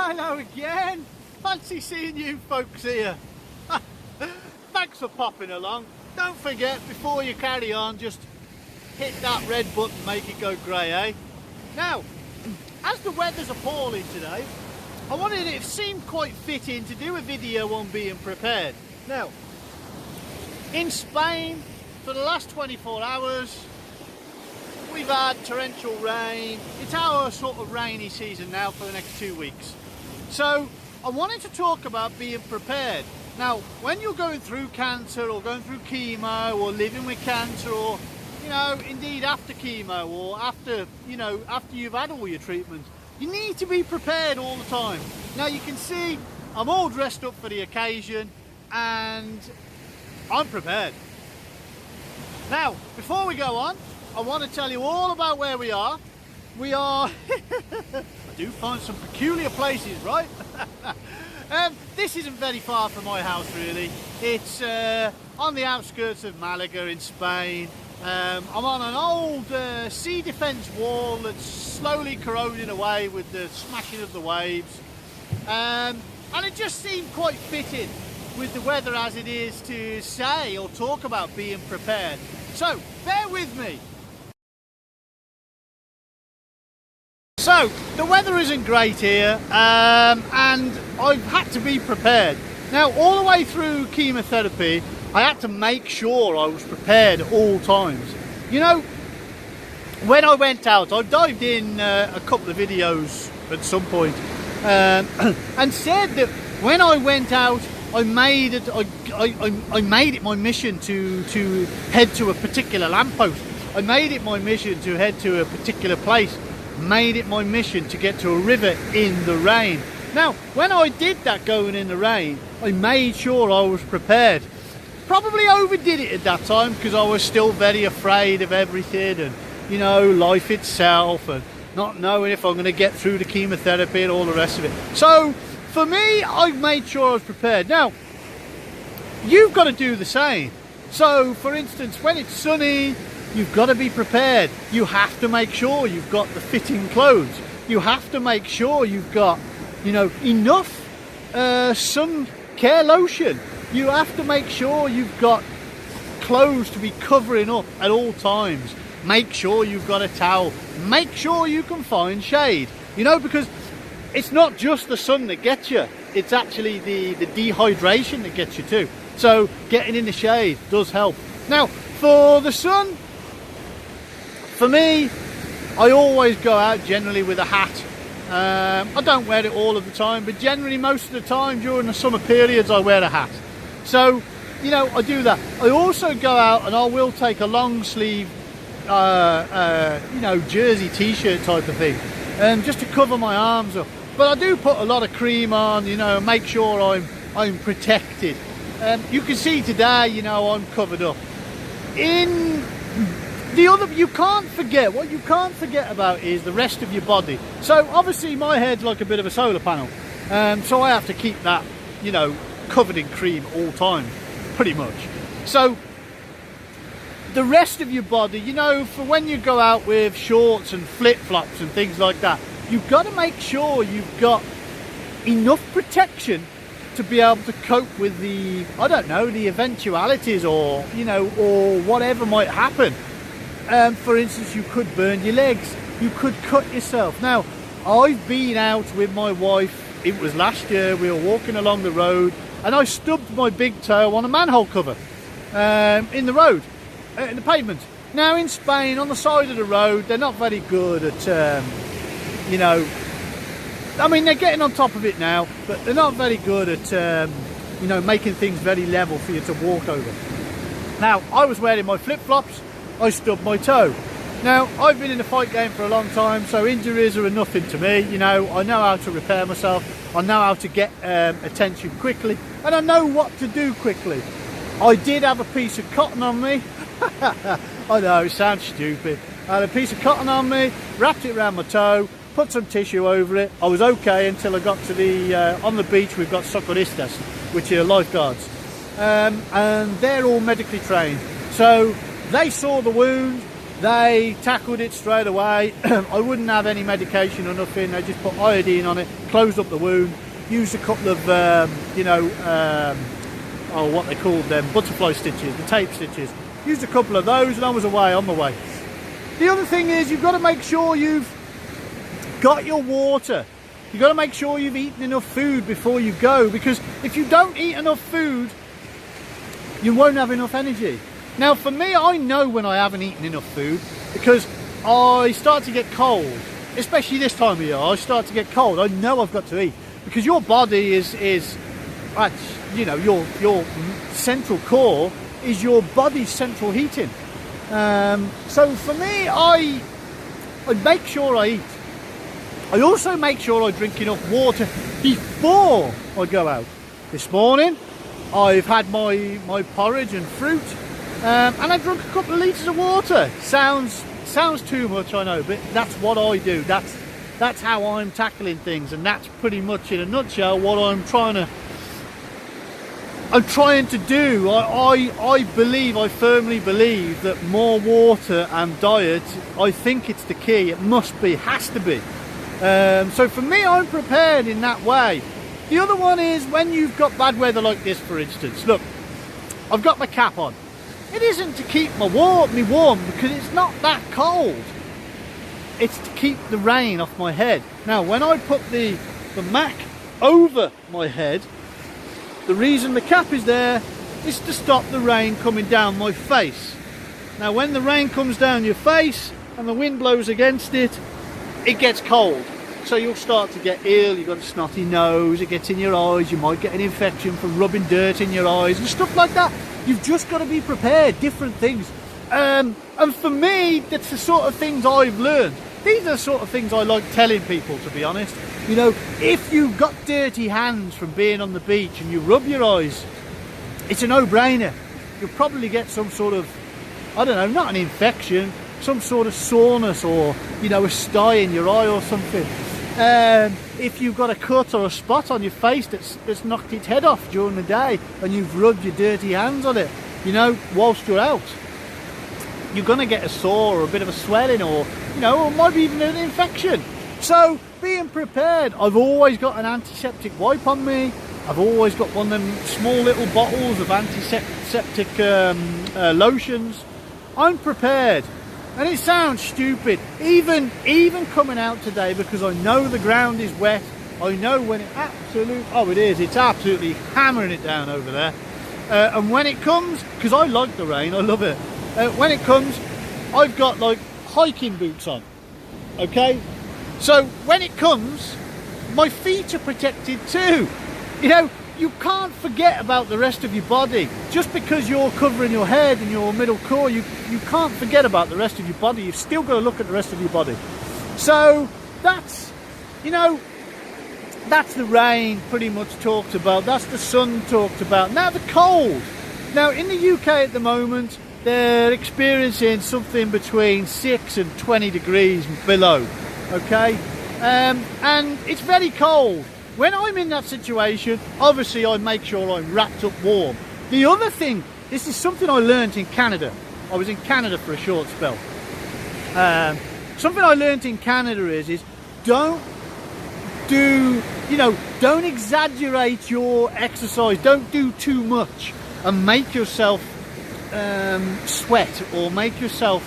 Hello again. Fancy seeing you folks here. Thanks for popping along. Don't forget, before you carry on, just hit that red button, make it go grey, eh? Now, as the weather's appalling today, I wanted it seemed quite fitting to do a video on being prepared. Now, in Spain, for the last 24 hours, we've had torrential rain. It's our sort of rainy season now for the next 2 weeks. So I wanted to talk about being prepared. Now, when you're going through cancer or going through chemo or living with cancer or, you know, indeed after chemo or after, you know, after you've had all your treatments, you need to be prepared all the time. Now you can see I'm all dressed up for the occasion and I'm prepared. Now, before we go on, I want to tell you all about where we are. We are, I do find some peculiar places, right? This isn't very far from my house really. It's on the outskirts of Malaga in Spain. I'm on an old sea defence wall that's slowly corroding away with the smashing of the waves. And it just seemed quite fitting with the weather as it is to say or talk about being prepared. So, bear with me. So, the weather isn't great here, and I've had to be prepared. Now, all the way through chemotherapy, I had to make sure I was prepared at all times. You know, when I went out, I dived in a couple of videos at some point, and said that when I went out, I made it my mission to head to a particular lamppost. I made it my mission to head to a particular place. Made it my mission to get to a river in the rain. Now, when I did that going in the rain, I made sure I was prepared. Probably overdid it at that time because I was still very afraid of everything and, you know, life itself and not knowing if I'm going to get through the chemotherapy and all the rest of it. So, for me, I made sure I was prepared. Now, you've got to do the same. So, for instance, when it's sunny, you've got to be prepared. You have to make sure you've got the fitting clothes. You have to make sure you've got, you know, enough sun care lotion. You have to make sure you've got clothes to be covering up at all times. Make sure you've got a towel. Make sure you can find shade. You know, because it's not just the sun that gets you. It's actually the dehydration that gets you too. So getting in the shade does help. Now, for the sun, for me, I always go out generally with a hat. I don't wear it all of the time, but generally most of the time during the summer periods I wear a hat. So, you know, I do that. I also go out and I will take a long sleeve, you know, jersey t-shirt type of thing, just to cover my arms up. But I do put a lot of cream on, you know, make sure I'm protected. You can see today, you know, I'm covered up. You can't forget, what you can't forget about is the rest of your body. So obviously my head's like a bit of a solar panel, so I have to keep that, you know, covered in cream all time, pretty much. So the rest of your body, you know, for when you go out with shorts and flip-flops and things like that, you've got to make sure you've got enough protection to be able to cope with the, I don't know, the eventualities or, you know, or whatever might happen. For instance, you could burn your legs, you could cut yourself. Now, I've been out with my wife, it was last year, we were walking along the road and I stubbed my big toe on a manhole cover in the road, in the pavement. Now in Spain, on the side of the road, they're not very good at, you know, I mean, they're getting on top of it now, but they're not very good at, you know, making things very level for you to walk over. Now, I was wearing my flip-flops, I stubbed my toe. Now, I've been in the fight game for a long time, so injuries are nothing to me. You know, I know how to repair myself, I know how to get attention quickly, and I know what to do quickly. I did have a piece of cotton on me. I know, it sounds stupid. I had a piece of cotton on me, wrapped it around my toe, put some tissue over it. I was okay until I got to the, on the beach we've got socorristas, which are lifeguards. And they're all medically trained. So they saw the wound, They tackled it straight away. I wouldn't have any medication or nothing. They just put iodine on it, closed up the wound, used a couple of, what they called them, butterfly stitches, the tape stitches. Used a couple of those and I was away, on my way. The other thing is you've got to make sure you've got your water. You've got to make sure you've eaten enough food before you go, because if you don't eat enough food, you won't have enough energy. Now for me, I know when I haven't eaten enough food because I start to get cold, especially this time of year. I start to get cold. I know I've got to eat because your body is you know, your central core is your body's central heating. So for me, I make sure I eat. I also make sure I drink enough water before I go out. This morning, I've had my porridge and fruit, and I drunk a couple of litres of water. Sounds too much, I know, but that's what I do. That's how I'm tackling things, and that's pretty much in a nutshell what I'm trying to do. I firmly believe that more water and diet, I think it's the key. It must be, has to be. So for me, I'm prepared in that way. The other one is when you've got bad weather like this, for instance. Look, I've got my cap on. It isn't to keep me warm because it's not that cold. It's to keep the rain off my head. Now, when I put the Mac over my head, the reason the cap is there is to stop the rain coming down my face. Now, when the rain comes down your face and the wind blows against it, it gets cold. So you'll start to get ill, you've got a snotty nose, it gets in your eyes, you might get an infection from rubbing dirt in your eyes and stuff like that. You've just got to be prepared, different things. And for me, that's the sort of things I've learned. These are the sort of things I like telling people, to be honest. You know, if you've got dirty hands from being on the beach and you rub your eyes, it's a no-brainer. You'll probably get some sort of, I don't know, not an infection, some sort of soreness or, you know, a sty in your eye or something. If you've got a cut or a spot on your face that's knocked its head off during the day and you've rubbed your dirty hands on it, you know, whilst you're out, you're going to get a sore or a bit of a swelling or, you know, or maybe even an infection. So being prepared, I've always got an antiseptic wipe on me. I've always got one of them small little bottles of antiseptic lotions. I'm prepared. And it sounds stupid, even coming out today, because I know the ground is wet. I know when it's absolutely hammering it down over there. And when it comes, because I like the rain, I love it. When it comes, I've got like hiking boots on, okay? So when it comes, my feet are protected too. You know, you can't forget about the rest of your body. Just because you're covering your head and your middle core, you can't forget about the rest of your body. You've still got to look at the rest of your body. So that's, you know, that's the rain pretty much talked about. That's the sun talked about. Now the cold. Now in the UK at the moment, they're experiencing something between 6 and 20 degrees below, okay? And it's very cold. When I'm in that situation, obviously I make sure I'm wrapped up warm. The other thing, this is something I learned in Canada. I was in Canada for a short spell. Something I learned in Canada is don't exaggerate your exercise. Don't do too much and make yourself sweat or make yourself,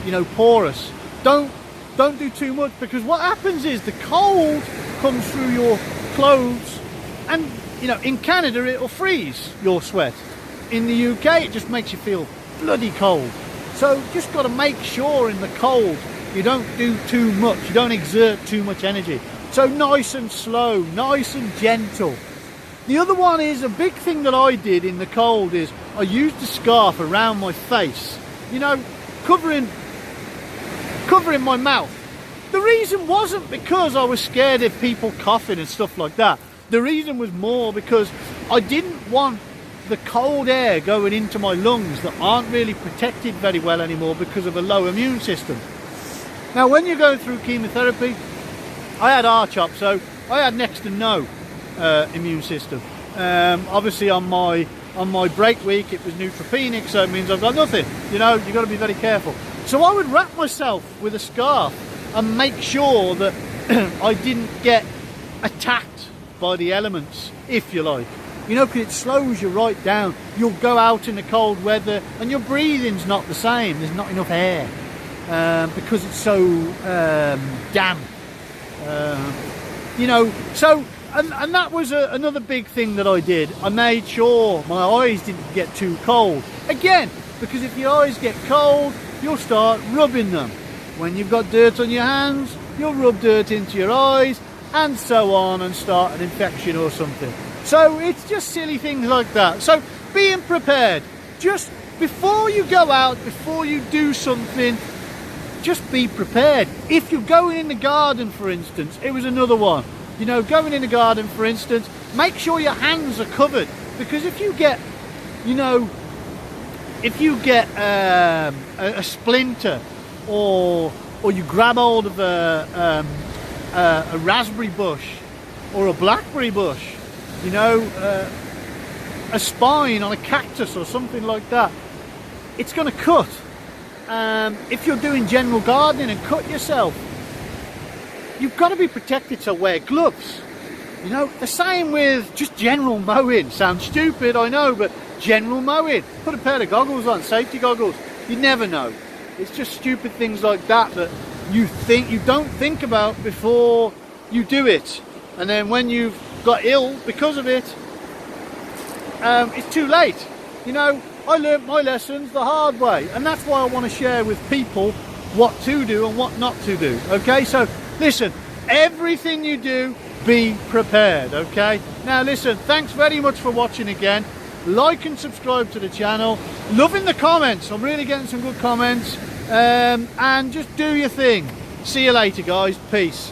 you know, porous. Don't do too much, because what happens is the cold comes through your clothes, and you know, in Canada it'll freeze your sweat. In the UK it just makes you feel bloody cold. So just got to make sure in the cold you don't do too much, you don't exert too much energy. So nice and slow, nice and gentle. The other one is, a big thing that I did in the cold is I used a scarf around my face, you know, covering my mouth. The reason wasn't because I was scared of people coughing and stuff like that. The reason was more because I didn't want the cold air going into my lungs that aren't really protected very well anymore because of a low immune system. Now when you're going through chemotherapy, I had R-CHOP, so I had next to no immune system. Obviously on my break week it was neutropenic, so it means I've got nothing. You know, you've got to be very careful. So I would wrap myself with a scarf and make sure that I didn't get attacked by the elements, if you like. You know, because it slows you right down. You'll go out in the cold weather and your breathing's not the same. There's not enough air because it's so damp. You know, so, and that was another big thing that I did. I made sure my eyes didn't get too cold. Again, because if your eyes get cold, you'll start rubbing them. When you've got dirt on your hands, you'll rub dirt into your eyes, and so on, and start an infection or something. So it's just silly things like that. So being prepared, just before you go out, before you do something, just be prepared. If you're going in the garden, for instance, it was another one. You know, going in the garden, for instance, make sure your hands are covered, because if you get, you know, if you get a splinter, or you grab hold of a raspberry bush or a blackberry bush, you know, a spine on a cactus or something like that, it's going to cut. If you're doing general gardening and cut yourself, you've got to be protected, so wear gloves. You know, the same with just general mowing. Sounds stupid, I know, but general mowing. Put a pair of goggles on, safety goggles. You never know. It's just stupid things like that that you don't think about before you do it. And then when you've got ill because of it, it's too late. You know, I learnt my lessons the hard way, and that's why I want to share with people what to do and what not to do. Okay, so listen, everything you do, be prepared. Okay, now listen, thanks very much for watching again. Like and subscribe to the channel. Loving the comments, I'm really getting some good comments, and just do your thing. See you later, guys. Peace.